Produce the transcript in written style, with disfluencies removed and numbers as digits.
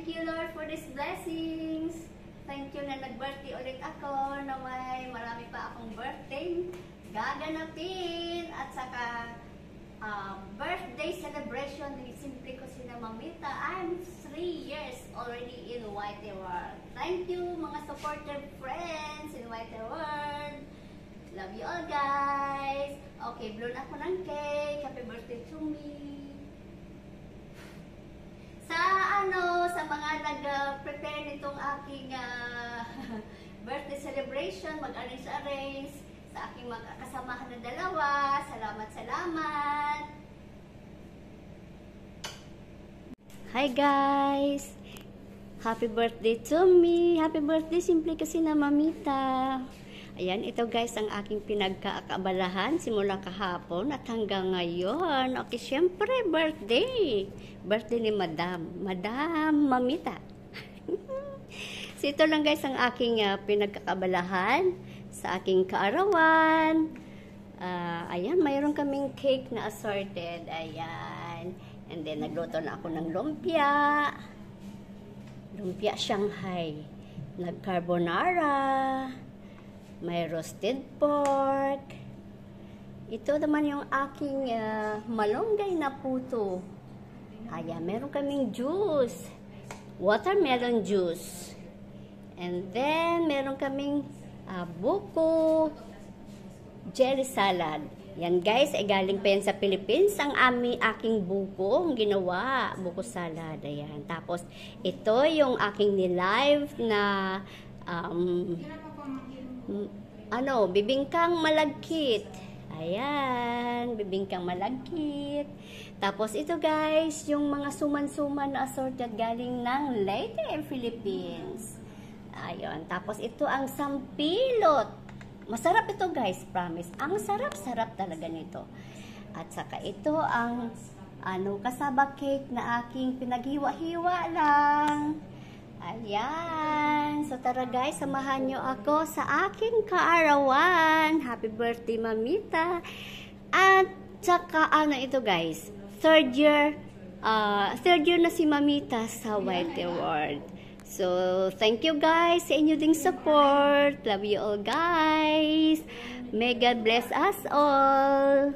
Thank you, Lord, for these blessings. Thank you na nag-birthday ulit ako na may marami pa akong birthday gaganapin at saka birthday celebration ni Simple ko sina Mamita. I'm 3 years already in White World. Thank you mga supportive friends in White World. Love you all guys. Okay, blown ako ng cake. Happy birthday to me. Sa mga nag-prepare nitong aking birthday celebration, mag-arrange sa aking magkakasamahan na dalawa. Salamat. Hi guys! Happy birthday to me! Happy birthday Simple kasi na Mamita! Ayan, ito guys ang aking pinagkaabalahan simula kahapon at hanggang ngayon. Okay, syempre birthday! Birthday ni Madam Mamita. So ito lang guys ang aking pinagkaabalahan sa aking kaarawan. Ayan, mayroon kaming cake na assorted. Ayan. And then nagluto na ako ng lumpia. Lumpia Shanghai. Nag-carbonara. May roasted pork. Ito naman yung aking malunggay na puto. Ayan, meron kaming juice. Watermelon juice. And then, meron kaming buko jelly salad. Yan guys, ay galing pa yan sa Philippines. Ang aking buko, ang ginawa. Buko salad. Ayan. Tapos, ito yung aking nilive na bibingkang malagkit. Ayan, bibingkang malagkit. Tapos ito guys, yung mga suman-suman na assorted galing ng Leyte, Philippines. Ayun, tapos ito ang sampilot. Masarap ito guys, promise. Ang sarap-sarap talaga nito. At saka ito ang kasaba cake na aking pinaghiwa-hiwa lang. Ayan. So tara guys, samahan nyo ako sa aking kaarawan. Happy birthday Mamita. At saka ito guys, third year na si Mamita sa White World. So thank you guys sa inyo ding support. Love you all guys. May God bless us all.